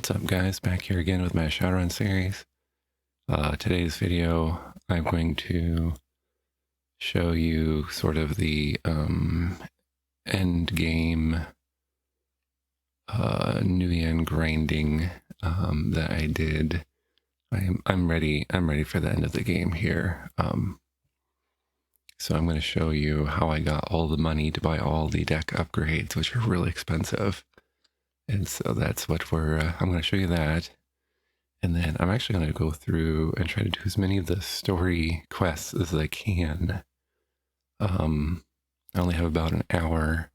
What's up guys, back here again with my Shadowrun series. Today's video I'm going to show you sort of the end game nuyen grinding that I did. I'm ready for the end of the game here. So I'm going to show you how I got all the money to buy all the deck upgrades, which are really expensive. And so that's what I'm going to show you that. And then I'm actually going to go through and try to do as many of the story quests as I can. I only have about an hour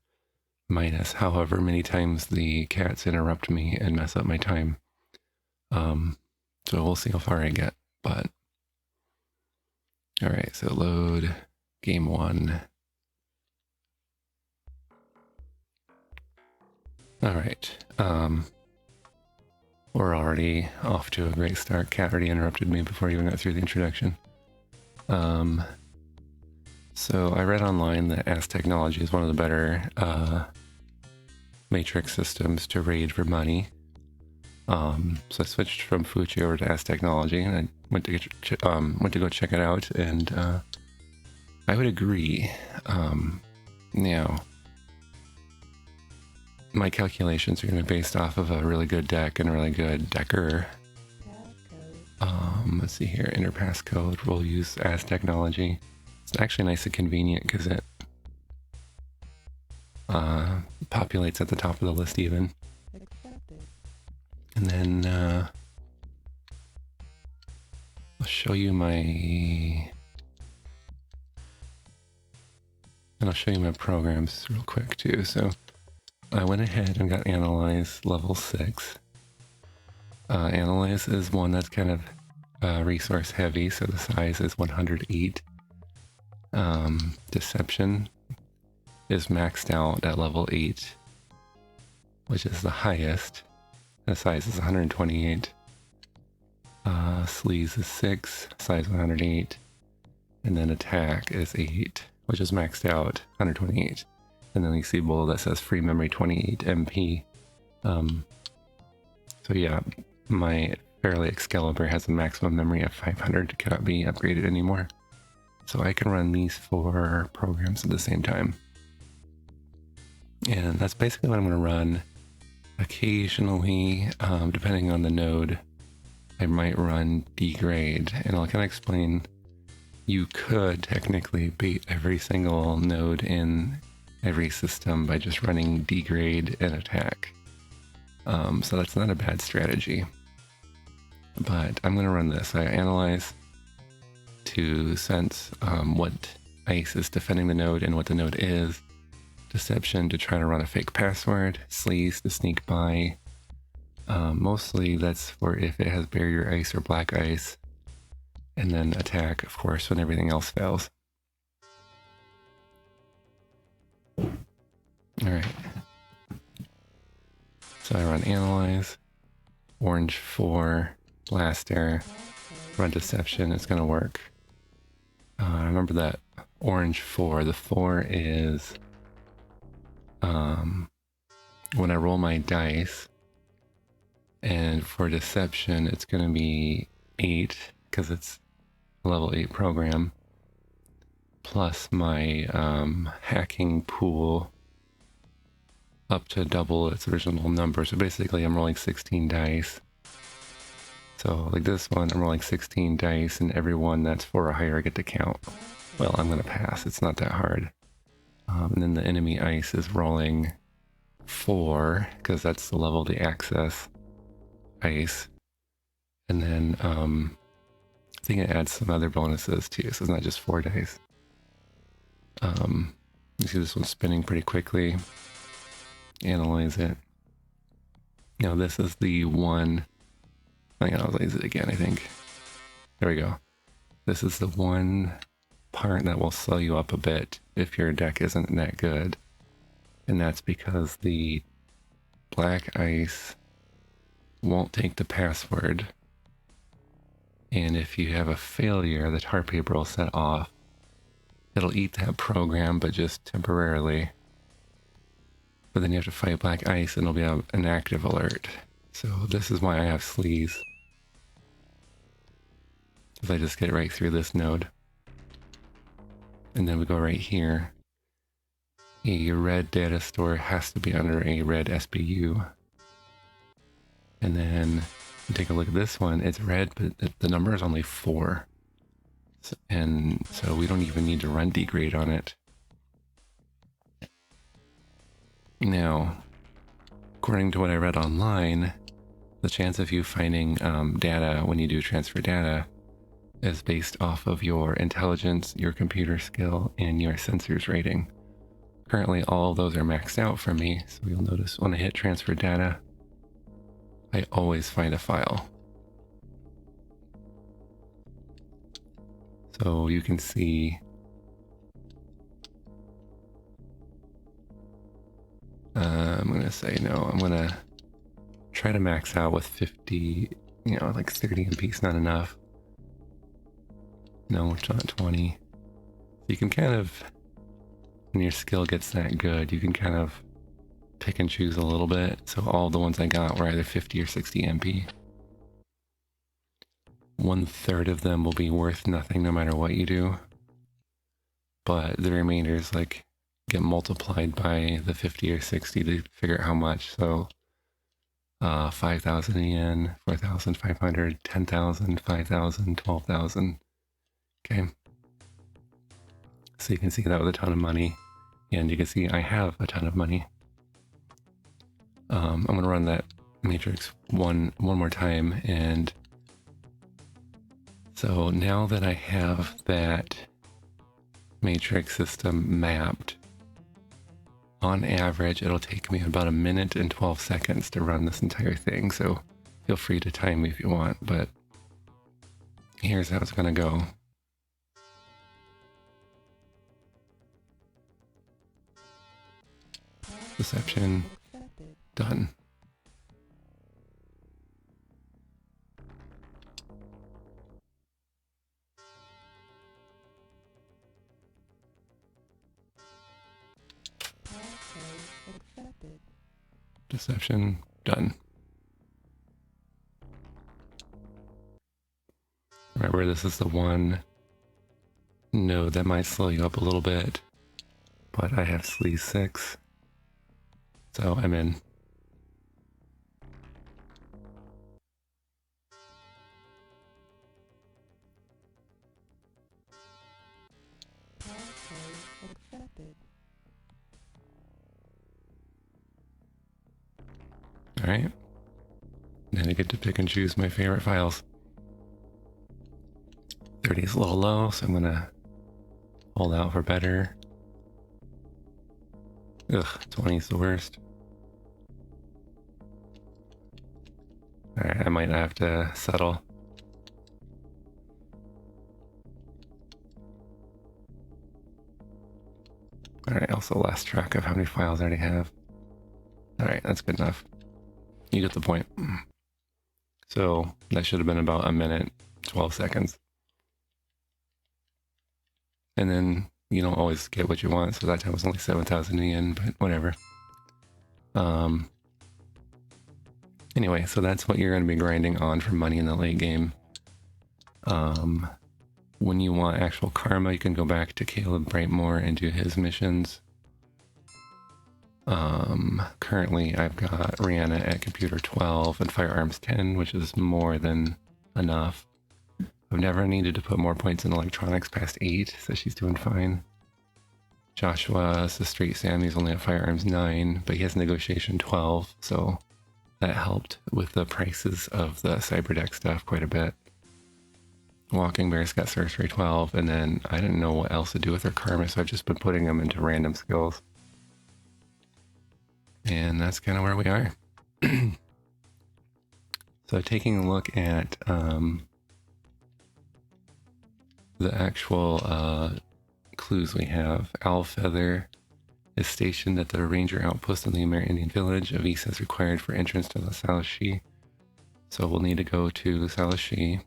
minus however many times the cats interrupt me and mess up my time. So we'll see how far I get, but all right, so load game 1. All right, we're already off to a great start. Cat already interrupted me before I even got through the introduction. So I read online that Ask Technology is one of the better matrix systems to raid for money. So I switched from Fuji over to Ask Technology, and I went to go check it out, and I would agree. Now, my calculations are going to be based off of a really good deck and a really good decker. Let's see here, enter passcode. We'll use Ask Technology. It's actually nice and convenient because it populates at the top of the list even. And then I'll show you my programs real quick too. So I went ahead and got Analyze level 6. Analyze is one that's kind of resource heavy, so the size is 108. Deception is maxed out at level 8, which is the highest. The size is 128. Sleaze is 6, size 108. And then attack is 8, which is maxed out, 128. And then you see below that says free memory 28 MP. So yeah, my Fairly Excalibur has a maximum memory of 500, cannot be upgraded anymore. So I can run these 4 programs at the same time. And that's basically what I'm going to run. Occasionally, depending on the node, I might run degrade. And I'll kind of explain, you could technically beat every single node in every system by just running degrade and attack. So that's not a bad strategy. But I'm going to run this. I analyze to sense what ice is defending the node and what the node is. Deception to try to run a fake password. Sleaze to sneak by. Mostly that's for if it has barrier ice or black ice. And then attack, of course, when everything else fails. Alright. So I run Analyze. Orange 4. Blaster. Run Deception. It's going to work. Remember that orange 4. The 4 is when I roll my dice, and for Deception it's going to be 8 because it's a level 8 program, plus my hacking pool up to double its original number. So basically I'm rolling 16 dice. So like this one, I'm rolling 16 dice, and every one that's 4 or higher I get to count. Well, I'm going to pass. It's not that hard. And then the enemy ice is rolling 4, because that's the level to access ice. And then I think it adds some other bonuses too, so it's not just 4 dice. You see this one's spinning pretty quickly. Analyze it. Now this is the one. I'll analyze it again, I think. There we go. This is the one part that will slow you up a bit if your deck isn't that good. And that's because the black ice won't take the password. And if you have a failure, the tar paper will set off. It'll eat that program, but just temporarily. But then you have to fight black ice and it'll be an active alert. So this is why I have sleaze. If I just get right through this node. And then we go right here. A red data store has to be under a red SBU. And then take a look at this one. It's red, but the number is only 4. And so we don't even need to run degrade on it. Now, according to what I read online, the chance of you finding data when you do transfer data is based off of your intelligence, your computer skill, and your sensors rating. Currently, all of those are maxed out for me, so you'll notice when I hit transfer data, I always find a file. So you can see I'm going to say no, I'm going to try to max out with 50, you know, like 30 MB is not enough. No, it's not 20. So you can kind of, when your skill gets that good, you can kind of pick and choose a little bit. So all the ones I got were either 50 or 60 MB. 1/3 of them will be worth nothing no matter what you do. But the remainders like get multiplied by the 50 or 60 to figure out how much. So 5,000 yen, 4,500, 10,000, 5,000, 12,000. Okay. So you can see that was a ton of money. And you can see I have a ton of money. I'm going to run that matrix one more time. And so now that I have that matrix system mapped, on average, it'll take me about 1 minute and 12 seconds to run this entire thing. So feel free to time me if you want, but here's how it's going to go. Deception, done. Deception, done. Remember, this is the one node that might slow you up a little bit, but I have sleaze 6, so I'm in. Alright. Then I get to pick and choose my favorite files. 30 is a little low, so I'm gonna hold out for better. Ugh, 20 is the worst. Alright, I might have to settle. Alright, also lost track of how many files I already have. Alright, that's good enough. You get the point. So that should have been about 1 minute, 12 seconds. And then you don't always get what you want, so that time was only 7,000 yen, but whatever. Anyway, so that's what you're going to be grinding on for money in the late game. When you want actual karma, you can go back to Caleb Brightmore and do his missions. Currently I've got Rihanna at computer 12 and firearms 10, which is more than enough. I've never needed to put more points in electronics past 8, so she's doing fine. Joshua is a straight Sam, he's only at firearms 9, but he has negotiation 12, so that helped with the prices of the cyberdeck stuff quite a bit. Walking Bear's got sorcery 12, and then I didn't know what else to do with her karma, so I've just been putting them into random skills. And that's kind of where we are. So taking a look at the actual clues we have. Owl Feather is stationed at the ranger outpost in the Amerindian village. A visa is required for entrance to the Salashi. So we'll need to go to the Salashi.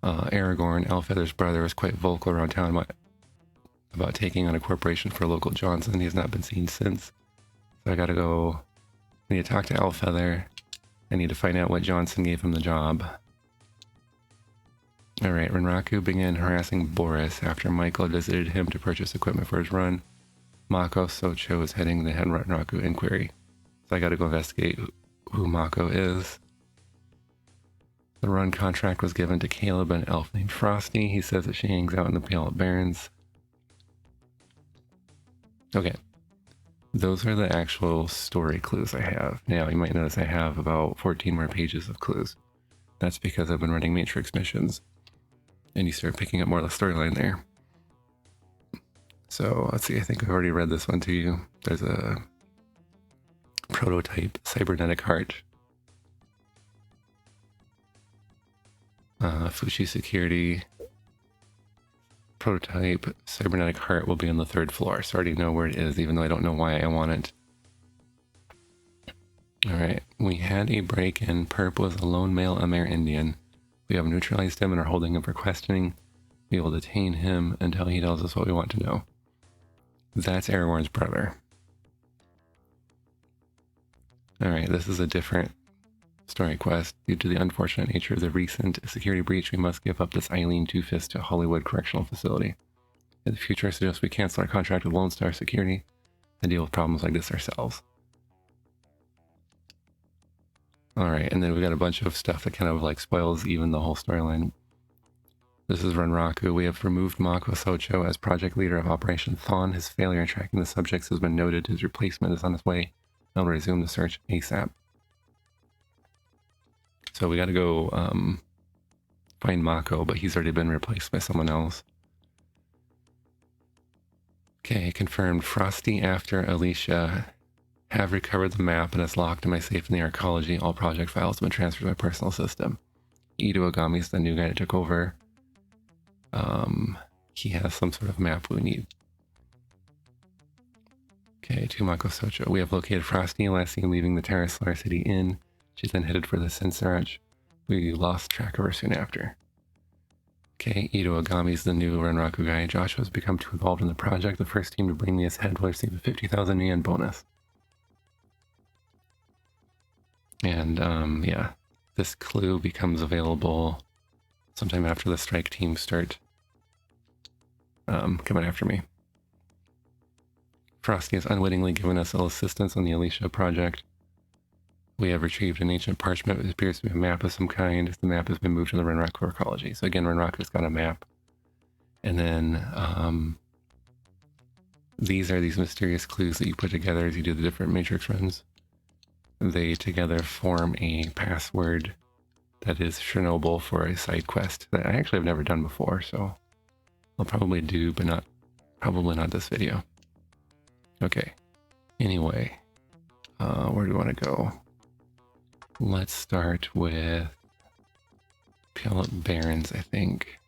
Aragorn, Owl Feather's brother, was quite vocal around town about taking on a corporation for local Johnson. He has not been seen since. So I gotta go, I need to talk to Owl Feather, I need to find out what Johnson gave him the job. Alright, Renraku began harassing Boris after Michael visited him to purchase equipment for his run. Mako Socho is heading the head Renraku inquiry. So I gotta go investigate who Mako is. The run contract was given to Caleb, an elf named Frosty. He says that she hangs out in the Pale Barrens. Okay. Those are the actual story clues I have. Now, you might notice I have about 14 more pages of clues. That's because I've been running Matrix missions. And you start picking up more of the storyline there. So, let's see, I think I've already read this one to you. There's a prototype cybernetic heart. Fushi Security prototype cybernetic heart will be on the 3rd floor. So I already know where it is, even though I don't know why I want it. Alright, we had a break-in. Perp was a lone male Amerindian. We have neutralized him and are holding him for questioning. We will detain him until he tells us what we want to know. That's Aragorn's brother. Alright, this is a different story quest. Due to the unfortunate nature of the recent security breach, we must give up this Eileen Two-Fist to Hollywood Correctional Facility. In the future, I suggest we cancel our contract with Lone Star Security and deal with problems like this ourselves. Alright, and then we got a bunch of stuff that kind of like spoils even the whole storyline. This is Renraku. We have removed Mako Socho as project leader of Operation Thawne. His failure in tracking the subjects has been noted. His replacement is on his way. I'll resume the search ASAP. So we gotta go find Mako, but he's already been replaced by someone else. Okay, confirmed. Frosty after Alicia have recovered the map and it's locked in my safe in the archaeology. All project files have been transferred to my personal system. Ito Agami's the new guy that took over. He has some sort of map we need. Okay, to Mako Socho. We have located Frosty, last seen leaving the Terraslar City Inn. She then headed for the Senserach. We lost track of her soon after. Okay, Ito Agami's the new Renraku guy. Joshua has become too involved in the project. The first team to bring me his head will receive a 50,000 yen bonus. And, yeah, this clue becomes available sometime after the strike team start coming after me. Frosty has unwittingly given us all assistance on the Alicia project. We have retrieved an ancient parchment. It appears to be a map of some kind. The map has been moved to the Renraku archaeology. So again, Renraku's got a map. And then these are these mysterious clues that you put together as you do the different Matrix runs. They together form a password that is Chernobyl for a side quest that I actually have never done before, so I'll probably do, but probably not this video. Okay, anyway, where do we want to go? Let's start with Pale Barrens, I think.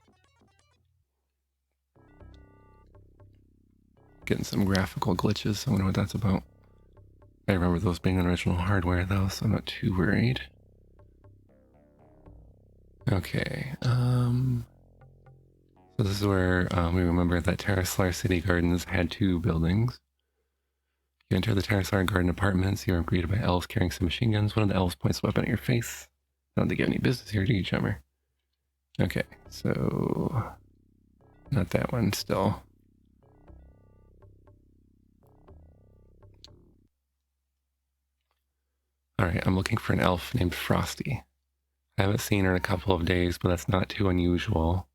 Getting some graphical glitches, I wonder what that's about. I remember those being on original hardware though, so I'm not too worried. Okay, so this is where we remember that Terraslar City Gardens had 2 buildings. You enter the Terraslar Garden Apartments, you are greeted by elves carrying some machine guns. One of the elves points a weapon at your face. I don't think you have any business here, do you, chummer? Okay, so not that one still. Alright, I'm looking for an elf named Frosty. I haven't seen her in a couple of days, but that's not too unusual.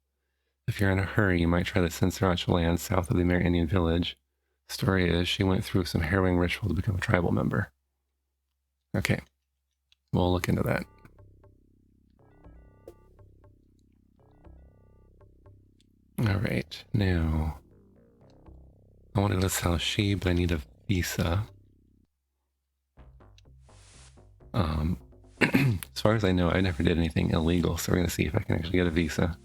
If you're in a hurry, you might try the Senserach land south of the Amerindian village. Story is, she went through some harrowing ritual to become a tribal member. Okay, we'll look into that. Alright, now, I want to go to South Shi, but I need a visa. As far as I know, I never did anything illegal, so we're going to see if I can actually get a visa.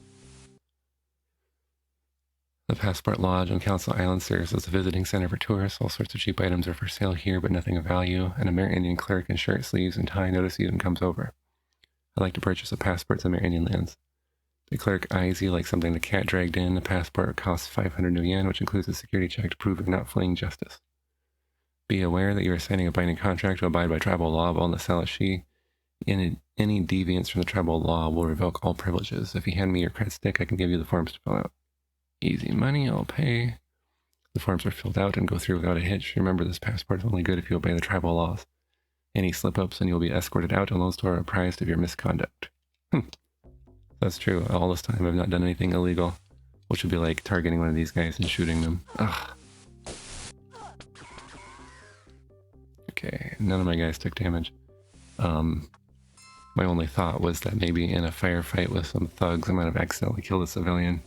The Passport Lodge on Council Island serves as a visiting center for tourists. All sorts of cheap items are for sale here, but nothing of value. An Amerindian cleric in shirt sleeves and tie notices you and comes over. I'd like to purchase a passport to Amerindian lands. The cleric eyes you like something the cat dragged in. The passport costs 500 nuyen, which includes a security check to prove you're not fleeing justice. Be aware that you are signing a binding contract to abide by tribal law while in the Salashi. Any deviance from the tribal law will revoke all privileges. If you hand me your cred stick, I can give you the forms to fill out. Easy money, I'll pay. The forms are filled out and go through without a hitch. Remember, this passport is only good if you obey the tribal laws. Any slip-ups and you'll be escorted out and lost or apprised of your misconduct. That's true. All this time I've not done anything illegal. Which would be like targeting one of these guys and shooting them. Ugh. Okay, none of my guys took damage. My only thought was that maybe in a firefight with some thugs I might have accidentally killed a civilian.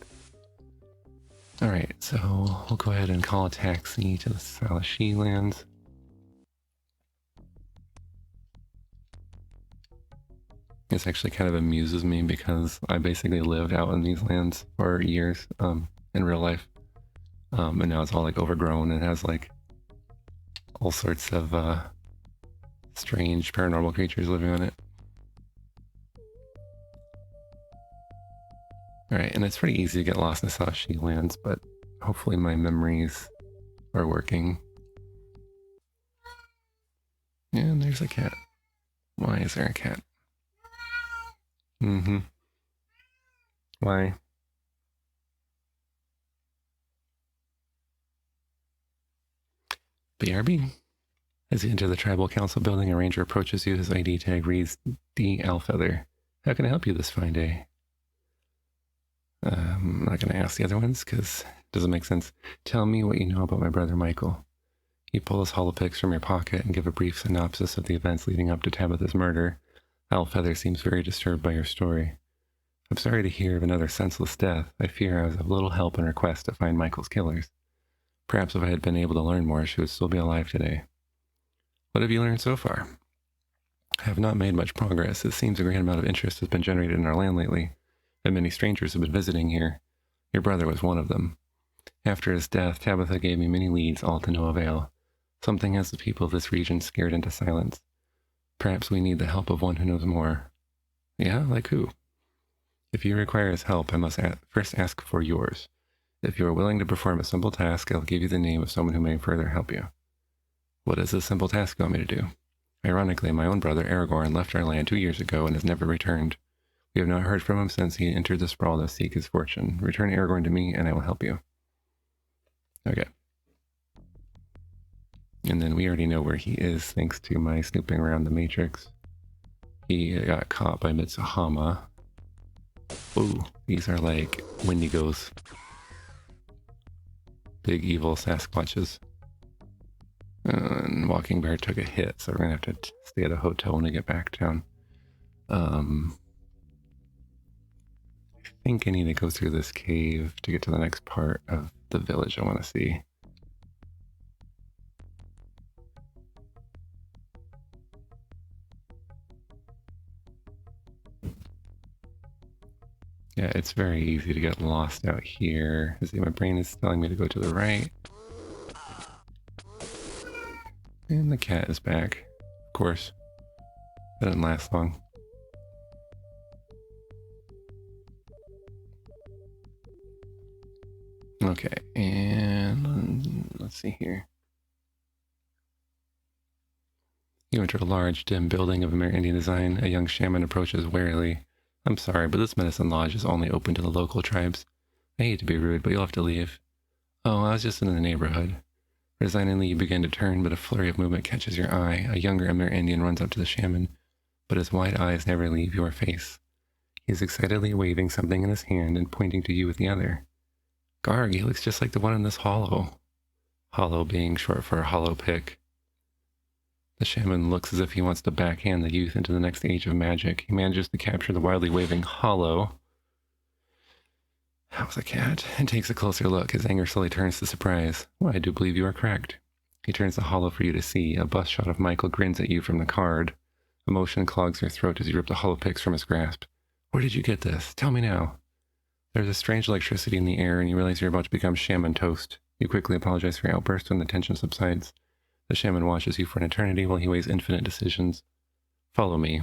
Alright, so we'll go ahead and call a taxi to the Salashi lands. This actually kind of amuses me because I basically lived out in these lands for years in real life. And now it's all like overgrown and has like all sorts of strange paranormal creatures living on it. Alright, and it's pretty easy to get lost in the Salashi lands, but hopefully my memories are working. Yeah, and there's a cat. Why is there a cat? Why? BRB. As you enter the tribal council building, a ranger approaches you. His ID tag reads D. Alfeather. How can I help you this fine day? I'm not going to ask the other ones because it doesn't make sense. Tell me what you know about my brother Michael. You pull his holopics from your pocket and give a brief synopsis of the events leading up to Tabitha's murder. Alfeather seems very disturbed by your story. I'm sorry to hear of another senseless death. I fear I was of little help in her quest to find Michael's killers. Perhaps if I had been able to learn more, she would still be alive today. What have you learned so far? I have not made much progress. It seems a great amount of interest has been generated in our land lately, and many strangers have been visiting here. Your brother was one of them. After his death, Tabitha gave me many leads, all to no avail. Something has the people of this region scared into silence. Perhaps we need the help of one who knows more. Yeah, like who? If you require his help, I must first ask for yours. If you are willing to perform a simple task, I'll give you the name of someone who may further help you. What is this simple task you want me to do? Ironically, my own brother Aragorn left our land 2 years ago and has never returned. We have not heard from him since he entered the sprawl to seek his fortune. Return Aragorn to me, and I will help you. Okay. And then we already know where he is, thanks to my snooping around the Matrix. He got caught by Mitsuhama. Ooh, these are like Wendigos. Big evil Sasquatches. And Walking Bear took a hit, so we're gonna have to stay at a hotel when we get back down. I think I need to go through this cave to get to the next part of the village I want to see. Yeah, it's very easy to get lost out here. See, my brain is telling me to go to the right. And the cat is back. Of course. That didn't last long. Okay, and let's see here. You enter a large, dim building of Amerindian design. A young shaman approaches warily. I'm sorry, but this medicine lodge is only open to the local tribes. I hate to be rude, but you'll have to leave. Oh, I was just in the neighborhood. Resigningly, you begin to turn, but a flurry of movement catches your eye. A younger Amerindian runs up to the shaman, but his wide eyes never leave your face. He is excitedly waving something in his hand and pointing to you with the other. Garg, he looks just like the one in this hollow. Hollow being short for a hollow pick. The shaman looks as if he wants to backhand the youth into the next age of magic. He manages to capture the wildly waving hollow. How's a cat? And takes a closer look. His anger slowly turns to surprise. Well, I do believe you are correct. He turns the hollow for you to see. A bust shot of Michael grins at you from the card. Emotion clogs your throat as you rip the hollow picks from his grasp. Where did you get this? Tell me now. There's a strange electricity in the air, and you realize you're about to become shaman toast. You quickly apologize for your outburst when the tension subsides. The shaman watches you for an eternity while he weighs infinite decisions. Follow me.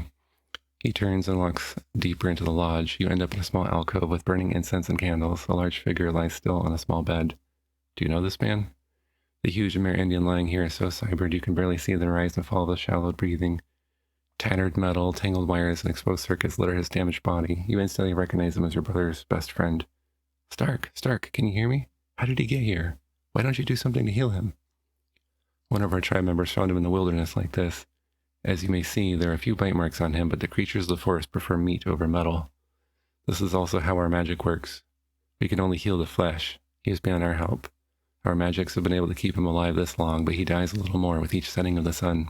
He turns and walks deeper into the lodge. You end up in a small alcove with burning incense and candles. A large figure lies still on a small bed. Do you know this man? The huge Amerindian lying here is so cybered you can barely see the rise and fall of the shallow breathing. Tattered metal, tangled wires, and exposed circuits litter his damaged body. You instantly recognize him as your brother's best friend. Stark, can you hear me? How did he get here? Why don't you do something to heal him? One of our tribe members found him in the wilderness like this. As you may see, there are a few bite marks on him, but the creatures of the forest prefer meat over metal. This is also how our magic works. We can only heal the flesh. He is beyond our help. Our magics have been able to keep him alive this long, but he dies a little more with each setting of the sun.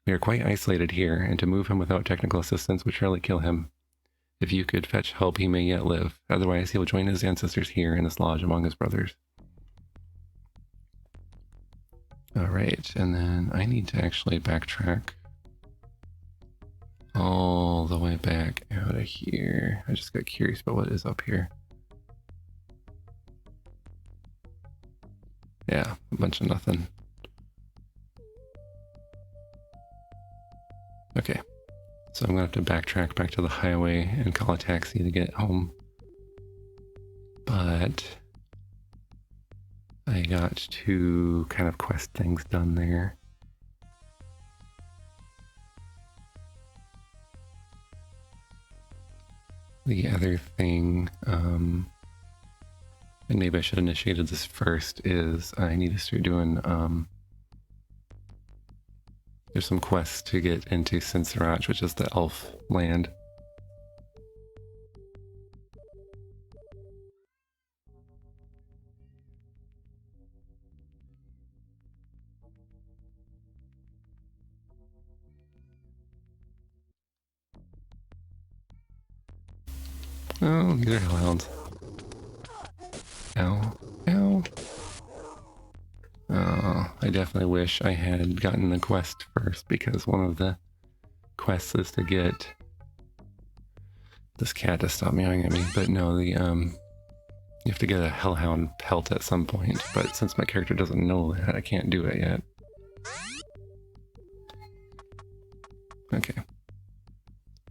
We are quite isolated here, and to move him without technical assistance would surely kill him. If you could fetch help, he may yet live. Otherwise, he will join his ancestors here in this lodge among his brothers. Alright, and then I need to actually backtrack all the way back out of here. I just got curious about what is up here. Yeah, a bunch of nothing. Okay, so I'm going to have to backtrack back to the highway and call a taxi to get home. But I got 2 kind of quest things done there. The other thing, and maybe I should have initiated this first, is I need to start doing, there's some quests to get into Sinsarat, which is the elf land. Oh, these are hellhounds. Ow. Ow. Oh, I definitely wish I had gotten the quest first, because one of the quests is to get this cat to stop meowing at me. But no, the you have to get a hellhound pelt at some point, but since my character doesn't know that, I can't do it yet. Okay.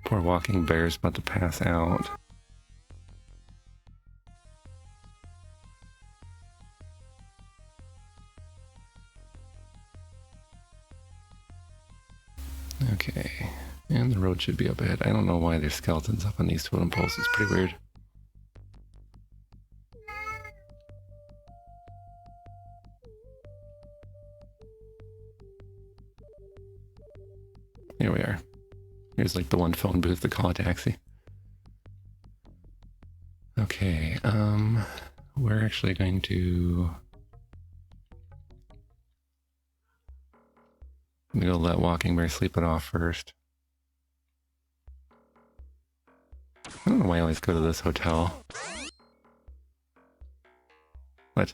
Poor walking bear's about to pass out. Okay, and the road should be up ahead. I don't know why there's skeletons up on these totem poles. It's pretty weird. Here we are. Here's like the one phone booth to call a taxi. Okay, we're actually going to... I'm gonna let Walking Bear sleep it off first. I don't know why I always go to this hotel. What?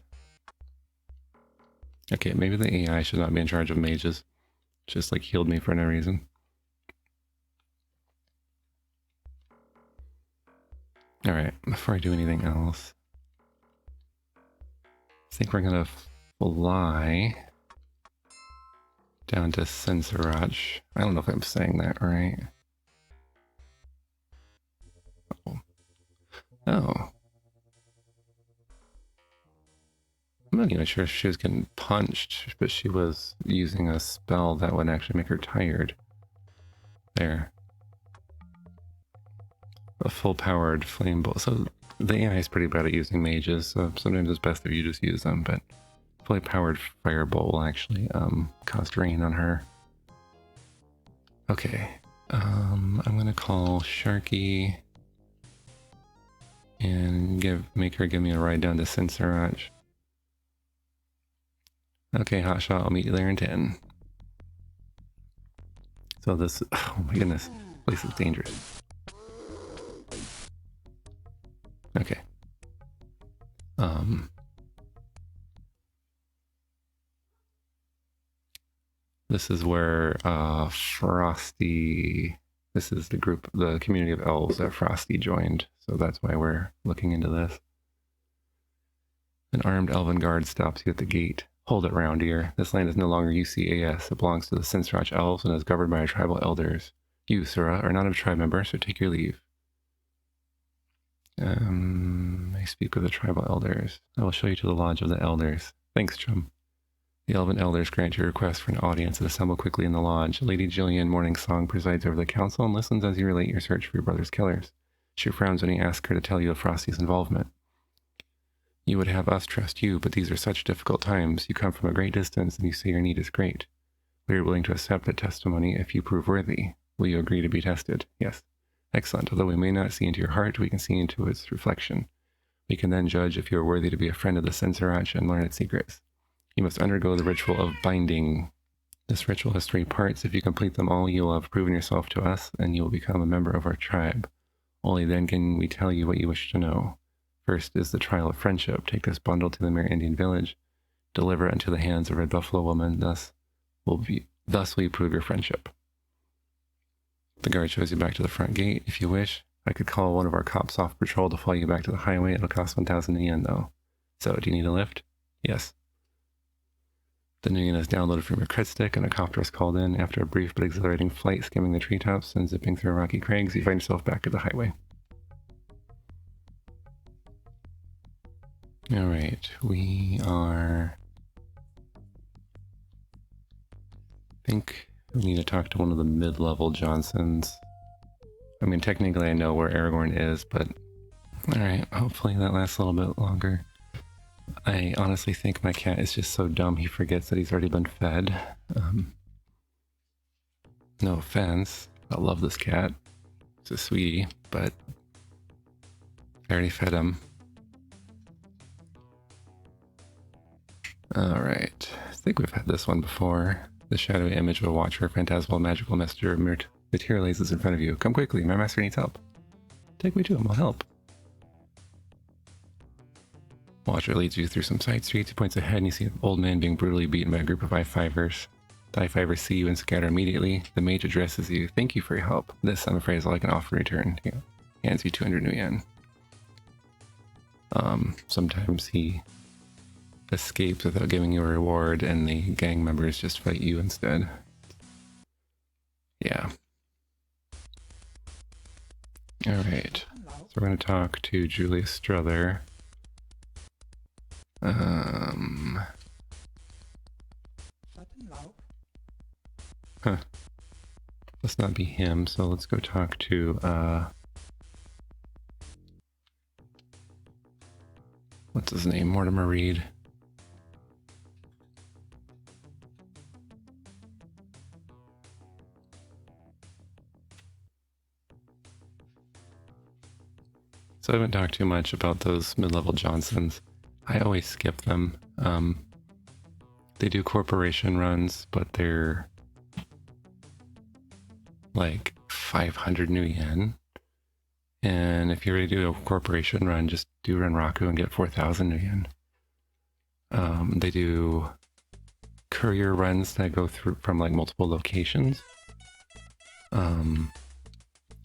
Okay, maybe the AI should not be in charge of mages. Just like healed me for no reason. Alright, before I do anything else, I think we're gonna fly down to Sinsarat. I don't know if I'm saying that right. Oh. I'm not even sure if she was getting punched, but she was using a spell that would actually make her tired. There. A full-powered flame bolt. So the AI is pretty bad at using mages, so sometimes it's best if you just use them, but fully powered firebolt will actually cause drain on her. Okay. I'm gonna call Sharky and make her give me a ride down to Sinsarat. Okay, hotshot, I'll meet you there in 10. So this, oh my goodness, this place is dangerous. Okay. This is where Frosty, this is the group, the community of elves that Frosty joined. So that's why we're looking into this. An armed elven guard stops you at the gate. Hold it round here. This land is no longer UCAS. It belongs to the Sinsarat elves and is governed by our tribal elders. You, Sura, are not a tribe member, so take your leave. I speak with the tribal elders. I will show you to the lodge of the elders. Thanks, chum. The Elven Elders grant your request for an audience and assemble quickly in the lodge. Lady Jillian Morning Song presides over the council and listens as you relate your search for your brother's killers. She frowns when you ask her to tell you of Frosty's involvement. You would have us trust you, but these are such difficult times. You come from a great distance and you say your need is great. We are willing to accept that testimony if you prove worthy. Will you agree to be tested? Yes. Excellent. Although we may not see into your heart, we can see into its reflection. We can then judge if you are worthy to be a friend of the Sensorach and learn its secrets. You must undergo the ritual of binding. This ritual has 3 parts. If you complete them all, you will have proven yourself to us, and you will become a member of our tribe. Only then can we tell you what you wish to know. First is the trial of friendship. Take this bundle to the Mere Indian village. Deliver it into the hands of a Red Buffalo woman. Thus will you prove your friendship. The guard shows you back to the front gate. If you wish, I could call one of our cops off patrol to follow you back to the highway. It'll cost 1,000 nuyen though. So, do you need a lift? Yes. The nuyen is downloaded from your crit stick, and a copter is called in. After a brief but exhilarating flight skimming the treetops and zipping through rocky crags, you find yourself back at the highway. Alright, we are... I think we need to talk to one of the mid-level Johnsons. I mean, technically I know where Aragorn is, but... Alright, hopefully that lasts a little bit longer. I honestly think my cat is just so dumb he forgets that he's already been fed. No offense. I love this cat. He's a sweetie, but I already fed him. Alright, I think we've had this one before. The shadowy image of a watcher, phantasmal, magical messenger materializes in front of you. Come quickly, my master needs help. Take me to him, I'll help. Watcher leads you through some side streets. He points ahead and you see an old man being brutally beaten by a group of I-5ers. The I-5ers see you and scatter immediately. The mage addresses you. Thank you for your help. This, I'm afraid, is all I can offer in return. He hands you 200 nuyen. Sometimes he escapes without giving you a reward, and the gang members just fight you instead. Yeah. Alright. So we're going to talk to Julius Struther. Huh. Let's not be him, so let's go talk to, what's his name? Mortimer Reed. So I haven't talked too much about those mid-level Johnsons. I always skip them. They do corporation runs, but they're like 500 nuyen. And if you're ready to do a corporation run, just do Renraku and get 4,000 nuyen. They do courier runs that go through from like multiple locations.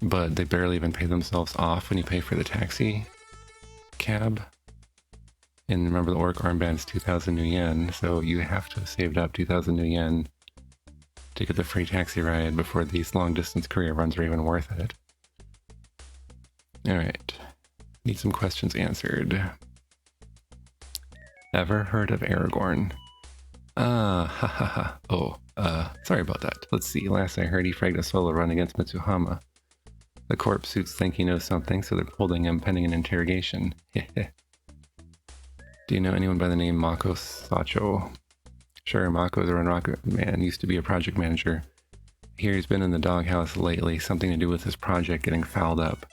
But they barely even pay themselves off when you pay for the taxi cab. And remember, the Orc armband's 2,000 nuyen, so you have to have saved up 2,000 nuyen to get the free taxi ride before these long-distance courier runs are even worth it. Alright. Need some questions answered. Ever heard of Aragorn? Ha ha ha. Oh, sorry about that. Let's see. Last I heard, he fragged a solo run against Mitsuhama. The corpse suits think he knows something, so they're holding him pending an interrogation. Heh. Do you know anyone by the name Mako Sacho? Sure, Mako's a Renraku man, used to be a project manager. Here he's been in the doghouse lately, something to do with his project getting fouled up.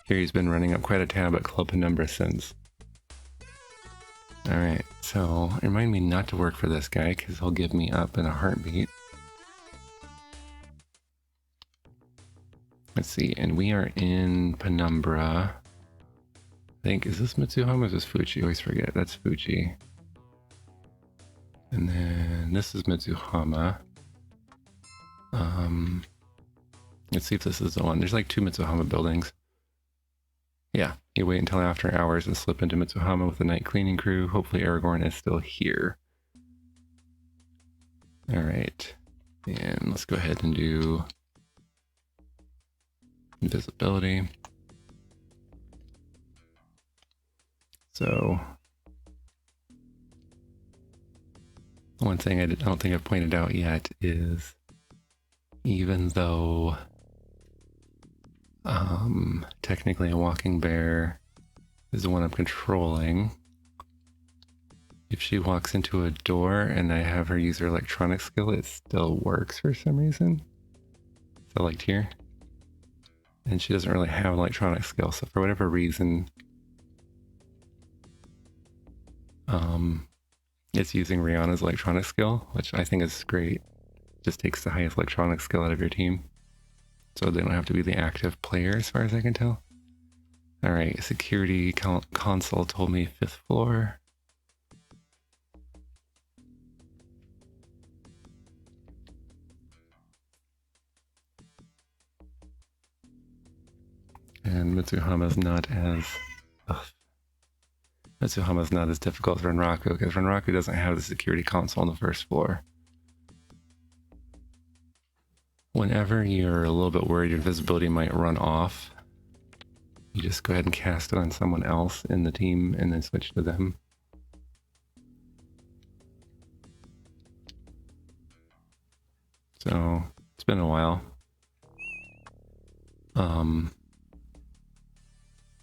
Here he's been running up quite a tab at Club Penumbra since. Alright, so remind me not to work for this guy, because he'll give me up in a heartbeat. Let's see, and we are in Penumbra. I think, is this Mitsuhama or is this Fuchi? I always forget. That's Fuchi. And then this is Mitsuhama. Let's see if this is the one. There's like 2 Mitsuhama buildings. Yeah, you wait until after hours and slip into Mitsuhama with the night cleaning crew. Hopefully Aragorn is still here. Alright. And let's go ahead and do invisibility. So One thing I don't think I've pointed out yet is even though technically a walking bear is the one I'm controlling, if she walks into a door and I have her use her electronic skill, it still works for some reason. So like here. And she doesn't really have an electronic skill, so for whatever reason, it's using Rihanna's electronic skill, which I think is great. Just takes the highest electronic skill out of your team. So they don't have to be the active player as far as I can tell. Alright, security console told me 5th floor. And Mitsuhama's not as... Mitsuhama's not as difficult as Renraku, because Renraku doesn't have the security console on the 1st floor. Whenever you're a little bit worried your visibility might run off, you just go ahead and cast it on someone else in the team and then switch to them. So, it's been a while. And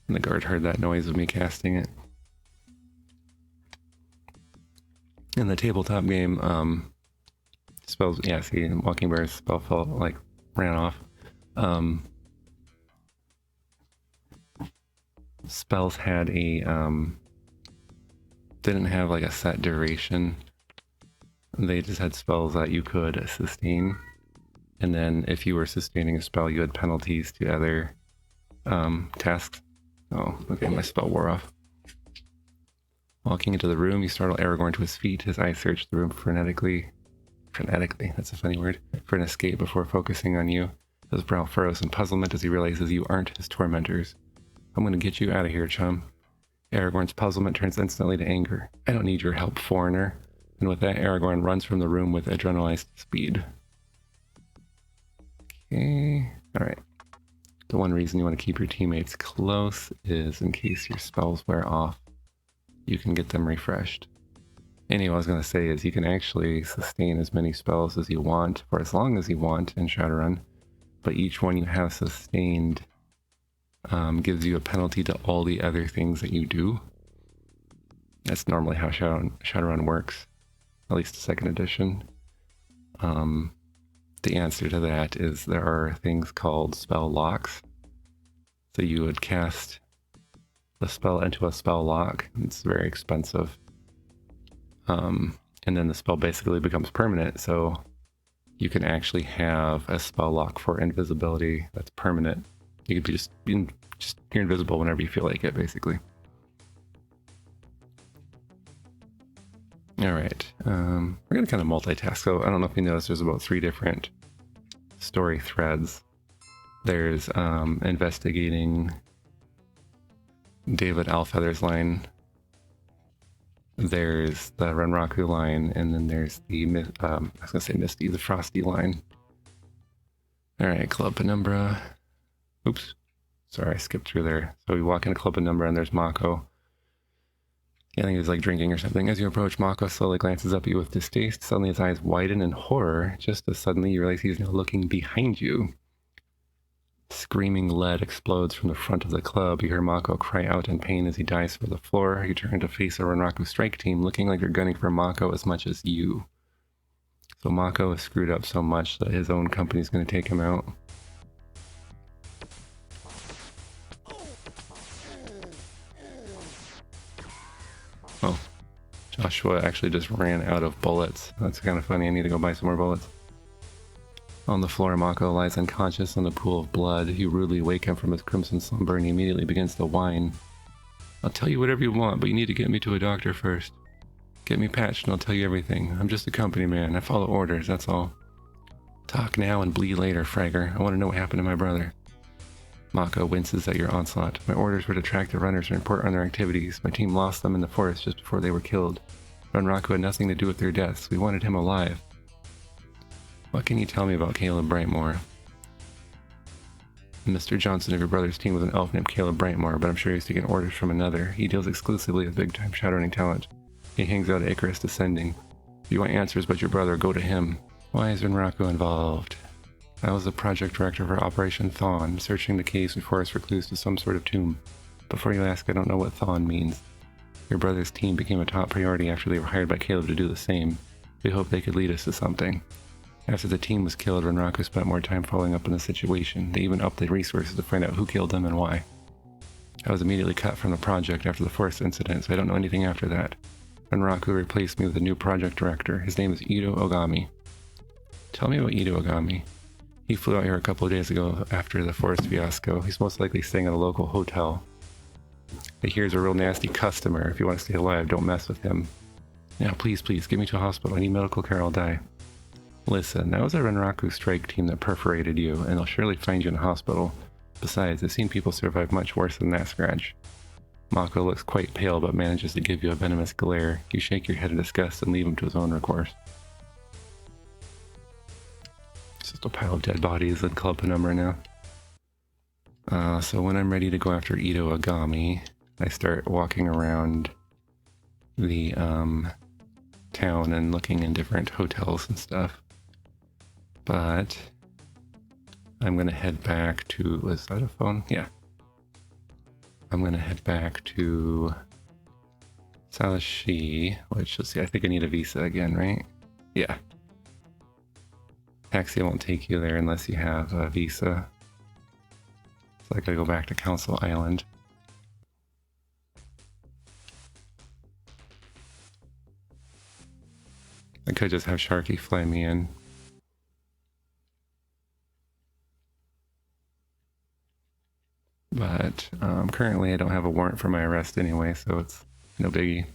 the guard heard that noise of me casting it. In the tabletop game, spells, yeah, see, Walking Bear's spell fell, like, ran off. Spells had a, didn't have, like, a set duration. They just had spells that you could sustain. And then if you were sustaining a spell, you had penalties to other, tasks. Oh, okay, my spell wore off. Walking into the room, you startle Aragorn to his feet. His eyes search the room frenetically, that's a funny word, for an escape before focusing on you. His brow furrows in puzzlement as he realizes you aren't his tormentors. I'm gonna get you out of here, chum. Aragorn's puzzlement turns instantly to anger. I don't need your help, foreigner. And with that, Aragorn runs from the room with adrenalized speed. Okay, alright. The one reason you want to keep your teammates close is in case your spells wear off, you can get them refreshed. Anyway, what I was going to say is you can actually sustain as many spells as you want for as long as you want in Shadowrun, but each one you have sustained gives you a penalty to all the other things that you do. That's normally how Shadowrun works, at least the 2nd edition. The answer to that is there are things called spell locks. So you would cast the spell into a spell lock. It's very expensive. And then the spell basically becomes permanent, so you can actually have a spell lock for invisibility that's permanent. You could be you're invisible whenever you feel like it, basically. Alright, we're gonna kind of multitask. So I don't know if you noticed, there's about 3 different story threads. There's investigating David Alfeather's line. There's the Renraku line, and then there's the I was gonna say Misty, the Frosty line. Alright, Club Penumbra. Oops. Sorry, I skipped through there. So we walk into Club Penumbra and there's Mako. I think he was like drinking or something. As you approach, Mako slowly glances up at you with distaste. Suddenly his eyes widen in horror, just as suddenly you realize he's now looking behind you. Screaming lead explodes from the front of the club. You hear Mako cry out in pain as he dives for the floor. You turn to face a Renraku strike team, looking like they're gunning for Mako as much as you. So Mako is screwed up so much that his own company's going to take him out. Oh, Joshua actually just ran out of bullets. That's kind of funny. I need to go buy some more bullets. On the floor, Mako lies unconscious in a pool of blood. You rudely wake him from his crimson slumber and he immediately begins to whine. I'll tell you whatever you want, but you need to get me to a doctor first. Get me patched and I'll tell you everything. I'm just a company man. I follow orders, that's all. Talk now and bleed later, Fragger. I want to know what happened to my brother. Mako winces at your onslaught. My orders were to track the runners and report on their activities. My team lost them in the forest just before they were killed. Renraku had nothing to do with their deaths. We wanted him alive. What can you tell me about Caleb Brightmore? Mr. Johnson of your brother's team was an elf named Caleb Brightmore, but I'm sure he's taking orders from another. He deals exclusively with big-time Shadowrunning talent. He hangs out at Icarus Descending. If you want answers about your brother, go to him. Why is Renraku involved? I was the project director for Operation Thawne, searching the caves and forests for clues to some sort of tomb. Before you ask, I don't know what Thawne means. Your brother's team became a top priority after they were hired by Caleb to do the same. We hoped they could lead us to something. After the team was killed, Renraku spent more time following up on the situation. They even upped the resources to find out who killed them and why. I was immediately cut from the project after the forest incident, so I don't know anything after that. Renraku replaced me with a new project director. His name is Ito Ogami. Tell me about Ito Ogami. He flew out here a couple of days ago after the forest fiasco. He's most likely staying at a local hotel. I hear he's a real nasty customer. If you want to stay alive, don't mess with him. Now, please, get me to a hospital. I need medical care, I'll die. Listen, that was a Renraku strike team that perforated you, and they'll surely find you in a hospital. Besides, I've seen people survive much worse than that scratch. Mako looks quite pale, but manages to give you a venomous glare. You shake your head in disgust and leave him to his own recourse. It's just a pile of dead bodies in Club Penumbra now. So when I'm ready to go after Ito Ogami, I start walking around the town and looking in different hotels and stuff. But I'm gonna head back to, was that a phone? Yeah. I'm gonna head back to Salashi, which, let's see, I think I need a visa again, right? Yeah. Taxi won't take you there unless you have a visa. So I gotta go back to Council Island. I could just have Sharky fly me in. But currently I don't have a warrant for my arrest anyway, so it's no biggie.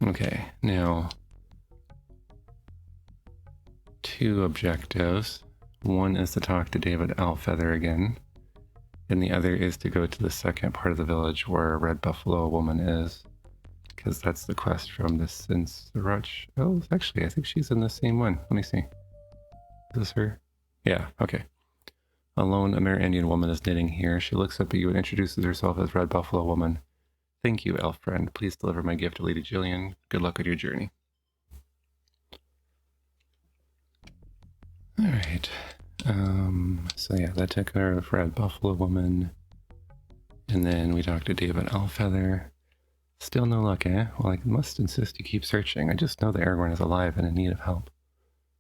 Okay, now 2 objectives. One is to talk to David Alfeather again, and the other is to go to the second part of the village where Red Buffalo Woman is, because that's the quest from the Sinsaruch. Oh, actually, I think she's in the same one. Let me see. Is this her? Yeah, okay. A lone Amerindian woman is knitting here. She looks up at you and introduces herself as Red Buffalo Woman. Thank you, elf friend. Please deliver my gift to Lady Jillian. Good luck on your journey. Alright. So yeah, that took care of Red Buffalo Woman. And then we talked to David Alfeather. Still no luck, eh? Well, I must insist you keep searching. I just know that Aragorn is alive and in need of help.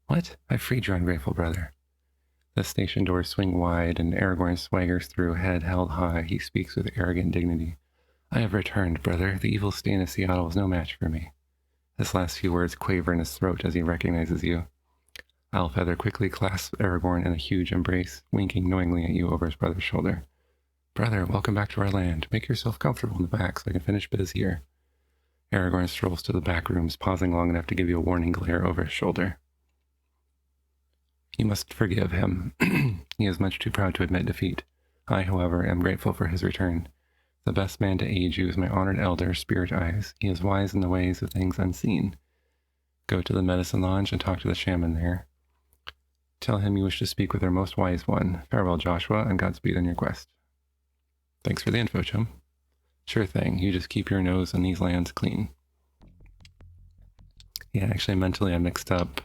What? I freed your ungrateful brother. The station doors swing wide, and Aragorn swaggers through, head held high. He speaks with arrogant dignity. I have returned, brother. The evil stain of Seattle is no match for me. His last few words quaver in his throat as he recognizes you. Alfeather quickly clasps Aragorn in a huge embrace, winking knowingly at you over his brother's shoulder. Brother, welcome back to our land. Make yourself comfortable in the back so I can finish biz here. Aragorn strolls to the back rooms, pausing long enough to give you a warning glare over his shoulder. You must forgive him. He is much too proud to admit defeat. I, however, am grateful for his return. The best man to aid you is my honored elder, Spirit Eyes. He is wise in the ways of things unseen. Go to the medicine lodge and talk to the shaman there. Tell him you wish to speak with our most wise one. Farewell, Joshua, and Godspeed on your quest. Thanks for the info, chum. Sure thing. You just keep your nose in these lands clean. Yeah, actually, mentally I mixed up.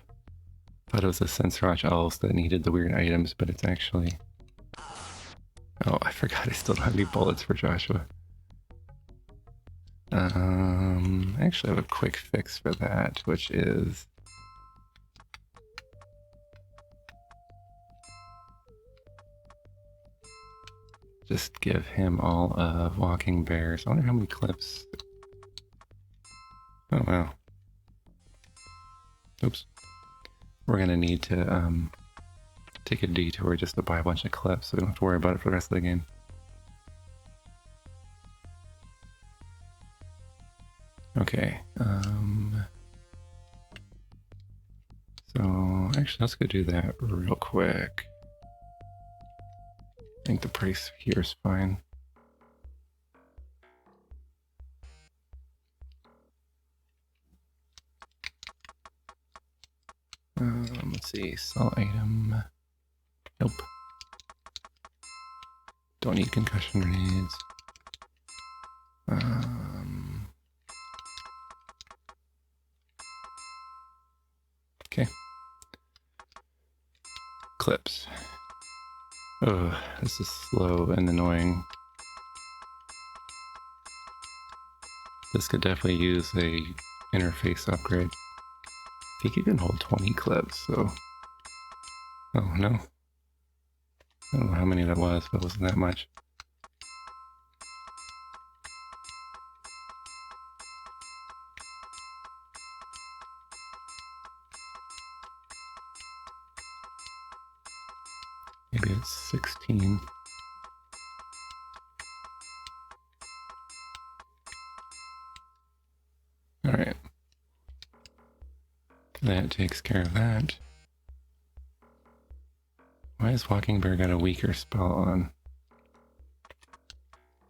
Thought it was the Sinsaruch elves that needed the weird items, but it's actually... Oh, I forgot I still don't have any bullets for Joshua. Actually I have a quick fix for that, which is... just give him all of Walking Bears. I wonder how many clips... Oh, wow. Oops. We're going to need to take a detour just to buy a bunch of clips so we don't have to worry about it for the rest of the game. Okay. So, actually, let's go do that real quick. I think the price here is fine. Let's see, sell item. Nope. Don't need concussion grenades. clips. Oh, this is slow and annoying. This could definitely use a interface upgrade. I think you can hold 20 clips, so... Oh, no. I don't know how many that was, but it wasn't that much. Maybe it's 16. Alright. That takes care of that. Why has Walking Bear got a weaker spell on?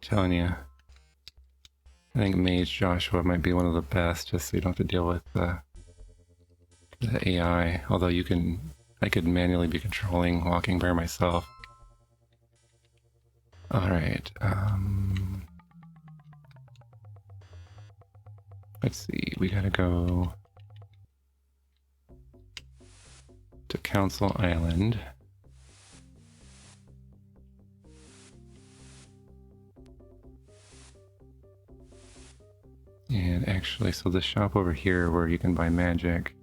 Telling you. I think Mage Joshua might be one of the best, just so you don't have to deal with the AI. Although I could manually be controlling Walking Bear myself. Alright, let's see, we gotta go to Council Island. And actually, so the shop over here where you can buy magic.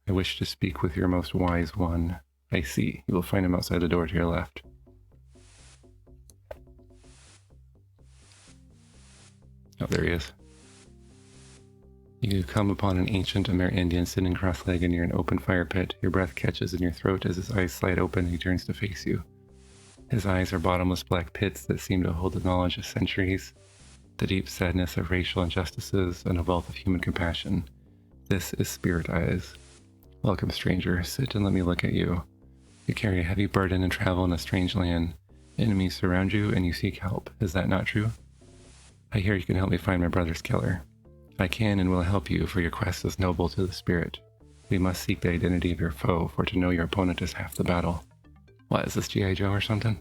I wish to speak with your most wise one. I see. You will find him outside the door to your left. Oh, there he is. You come upon an ancient Amerindian sitting cross-legged near an open fire pit. Your breath catches in your throat as his eyes slide open and he turns to face you. His eyes are bottomless black pits that seem to hold the knowledge of centuries, the deep sadness of racial injustices, and a wealth of human compassion. This is Spirit Eyes. Welcome, stranger. Sit and let me look at you. You carry a heavy burden and travel in a strange land. Enemies surround you and you seek help. Is that not true? I hear you can help me find my brother's killer. I can and will help you, for your quest is noble to the spirit. We must seek the identity of your foe, for to know your opponent is half the battle. What, is this G.I. Joe or something?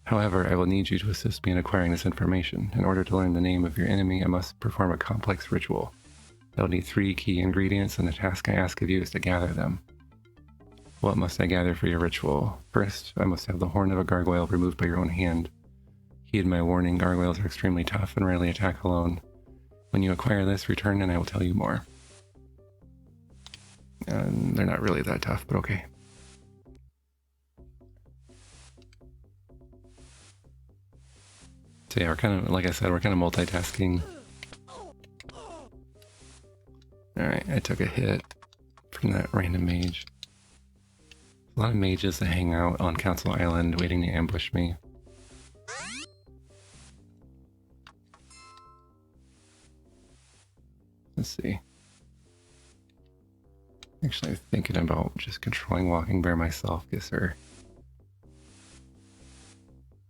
However, I will need you to assist me in acquiring this information. In order to learn the name of your enemy, I must perform a complex ritual. I will need 3 key ingredients, and the task I ask of you is to gather them. What must I gather for your ritual? First, I must have the horn of a gargoyle removed by your own hand. Heed my warning, gargoyles are extremely tough and rarely attack alone. When you acquire this, return and I will tell you more. They're not really that tough, but okay. So yeah, we're kind of, like I said, we're kind of multitasking. Alright, I took a hit from that random mage. A lot of mages that hang out on Council Island waiting to ambush me. Let's see. Actually, I'm thinking about just controlling Walking Bear myself, because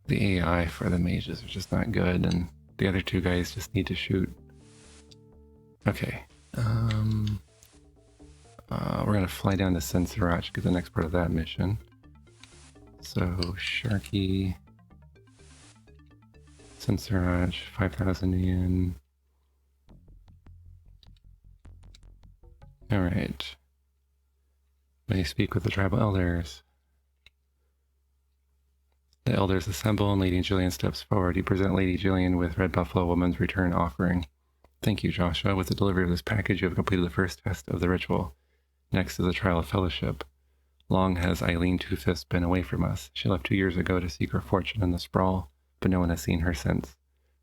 the AI for the mages are just not good, and the other 2 guys just need to shoot. Okay. We're gonna fly down to Sensorach to get the next part of that mission. So, Sharky... Sensorach, 5,000 yen... Alright. May speak with the tribal elders. The elders assemble and Lady Jillian steps forward. You present Lady Jillian with Red Buffalo Woman's return offering. Thank you, Joshua. With the delivery of this package, you have completed the first test of the ritual. Next is the trial of fellowship. Long has Eileen Two-Fist been away from us. She left 2 years ago to seek her fortune in the sprawl, but no one has seen her since.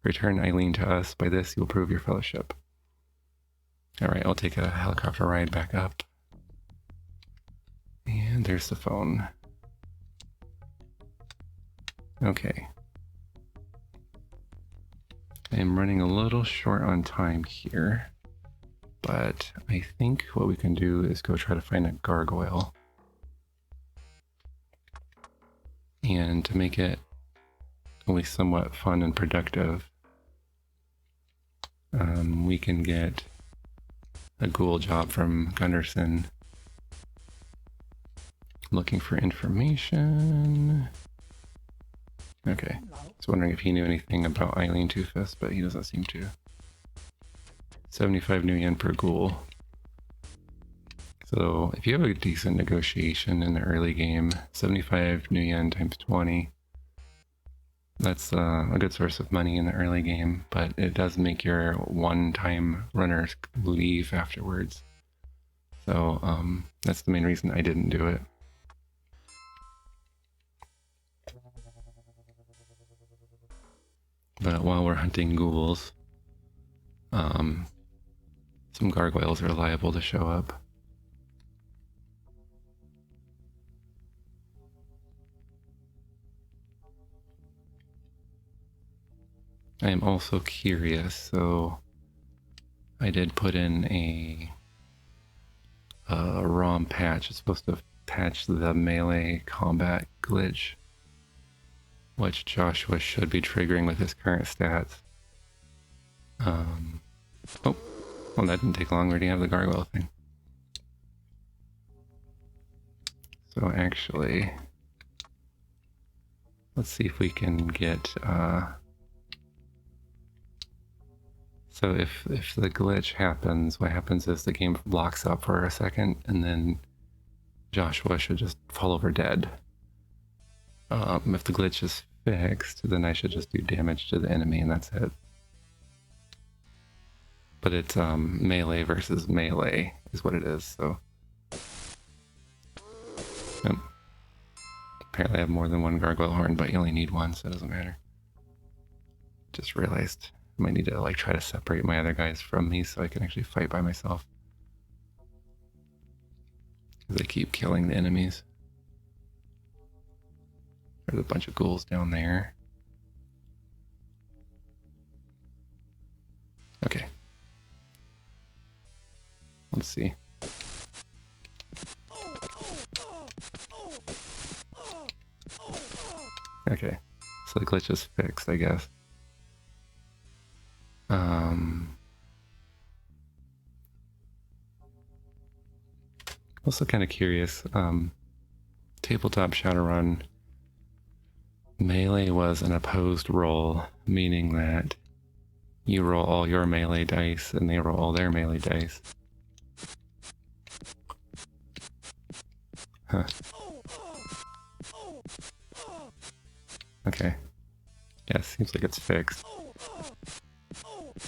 Return Eileen to us. By this, you will prove your fellowship. Alright, I'll take a helicopter ride back up. And there's the phone. Okay. I'm running a little short on time here, but I think what we can do is go try to find a gargoyle. And to make it only somewhat fun and productive, we can get a ghoul job from Gunderson. Looking for information. Okay, I was wondering if he knew anything about Eileen Two-Fist, but he doesn't seem to. 75 nuyen per ghoul. So if you have a decent negotiation in the early game, 75 nuyen times 20, that's a good source of money in the early game, but it does make your one-time runners leave afterwards. So that's the main reason I didn't do it. But while we're hunting ghouls, some gargoyles are liable to show up. I am also curious, so I did put in a ROM patch. It's supposed to patch the melee combat glitch, which Joshua should be triggering with his current stats. Oh, well, that didn't take long. We already have the gargoyle thing. So actually, let's see if we can get... So if the glitch happens, what happens is the game locks up for a second, and then Joshua should just fall over dead. If the glitch is fixed, then I should just do damage to the enemy, and that's it. But it's melee versus melee is what it is, so... Yep. Apparently I have more than one gargoyle horn, but you only need one, so it doesn't matter. Just realized I might need to like try to separate my other guys from me so I can actually fight by myself. Because they keep killing the enemies. There's a bunch of ghouls down there. Okay. Let's see. Okay. So the glitch is fixed, I guess. Also kind of curious, tabletop Shadowrun, melee was an opposed roll, meaning that you roll all your melee dice and they roll all their melee dice. Huh. Okay. Yeah, seems like it's fixed.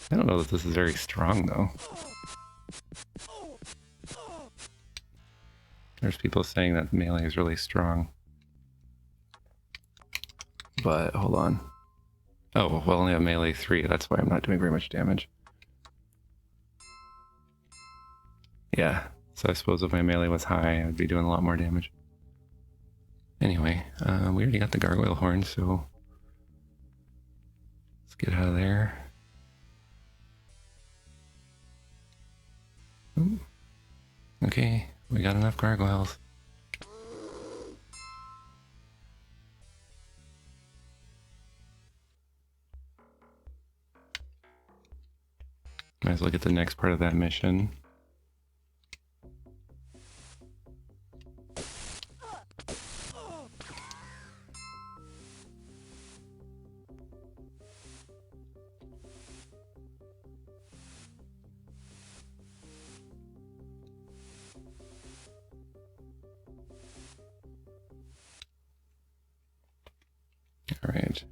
I don't know that this is very strong, though. There's people saying that melee is really strong. But, hold on. Oh, well, I only have melee 3, that's why I'm not doing very much damage. Yeah, so I suppose if my melee was high, I'd be doing a lot more damage. Anyway, we already got the gargoyle horn, so... let's get out of there. Ooh. Okay, we got enough gargoyles. Might as well get the next part of that mission. Alright.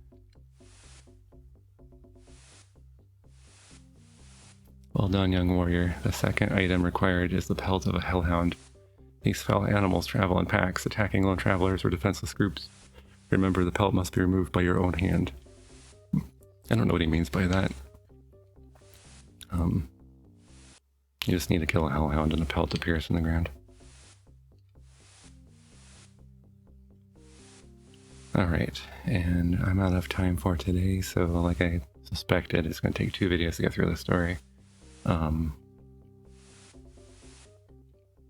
Well done, young warrior. The second item required is the pelt of a hellhound. These foul animals travel in packs, attacking lone travelers or defenseless groups. Remember, the pelt must be removed by your own hand. I don't know what he means by that. You just need to kill a hellhound and a pelt appears in the ground. Alright, and I'm out of time for today, so like I suspected, it's going to take 2 videos to get through the story.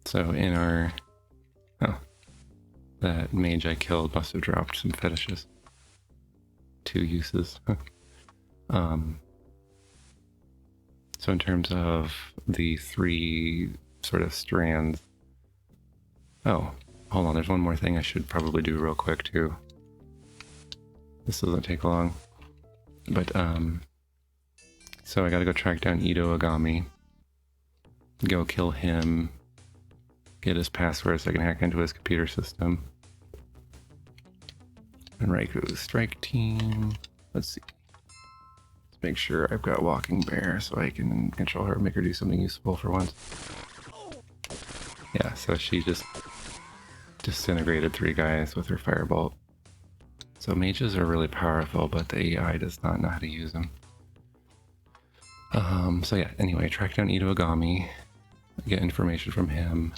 So in our... oh, that mage I killed must have dropped some fetishes. 2 uses. So in terms of the 3 sort of strands... oh, hold on, there's one more thing I should probably do real quick too. This doesn't take long. But, so I gotta go track down Ito Agami. Go kill him. get his password so I can hack into his computer system. And Raiku's strike team. Let's see. Let's make sure I've got Walking Bear so I can control her, make her do something useful for once. Yeah, so she just disintegrated 3 guys with her firebolt. So mages are really powerful, but the AI does not know how to use them. So yeah, anyway, track down Ito Agami, get information from him.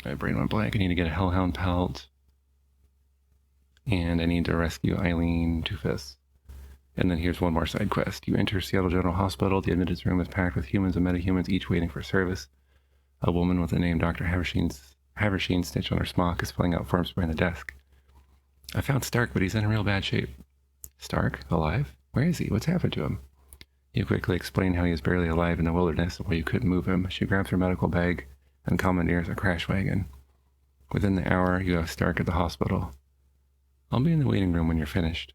My brain went blank. I need to get a Hellhound pelt. And I need to rescue Eileen Two-Fists. And then here's one more side quest. You enter Seattle General Hospital. The admittance room is packed with humans and metahumans, each waiting for service. A woman with the name Dr. Haversheen stitched on her smock is filling out forms behind the desk. I found Stark, but he's in real bad shape. Stark? Alive? Where is he? What's happened to him? You quickly explain how he is barely alive in the wilderness and why you couldn't move him. She grabs her medical bag and commandeers a crash wagon. Within the hour, you have Stark at the hospital. I'll be in the waiting room when you're finished.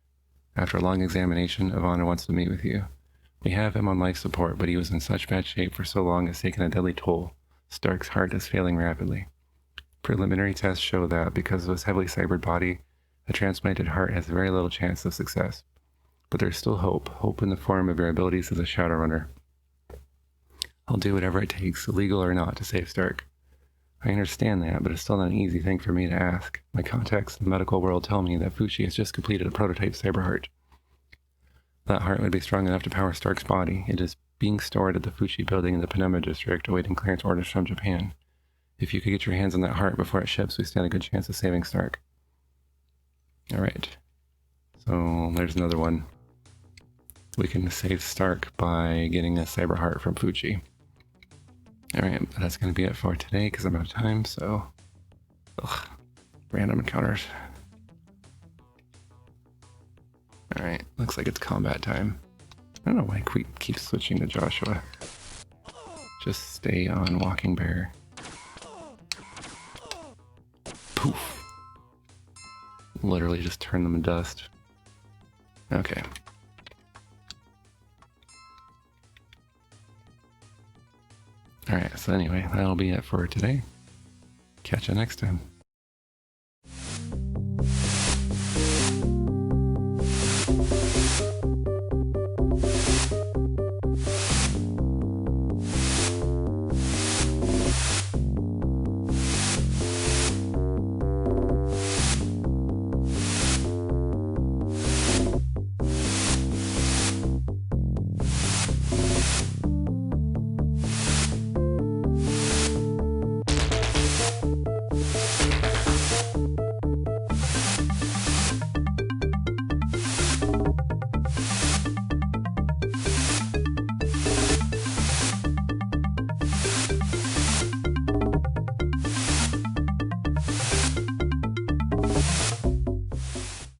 After a long examination, Ivana wants to meet with you. We have him on life support, but he was in such bad shape for so long it's taken a deadly toll. Stark's heart is failing rapidly. Preliminary tests show that, because of his heavily cybered body, a transplanted heart has very little chance of success. But there's still hope. Hope in the form of your abilities as a Shadowrunner. I'll do whatever it takes, illegal or not, to save Stark. I understand that, but it's still not an easy thing for me to ask. My contacts in the medical world tell me that Fuchi has just completed a prototype cyber heart. That heart would be strong enough to power Stark's body. It is being stored at the Fuchi building in the Panema district, awaiting clearance orders from Japan. If you could get your hands on that heart before it ships, we stand a good chance of saving Stark. Alright. So, there's another one. We can save Stark by getting a cyber heart from Fuchi. Alright, that's going to be it for today because I'm out of time, so... Ugh. Random encounters. Alright, looks like it's combat time. I don't know why I keep switching to Joshua. Just stay on Walking Bear. Poof. Literally just turn them to dust. Okay. Alright, so anyway, that'll be it for today. Catch you next time.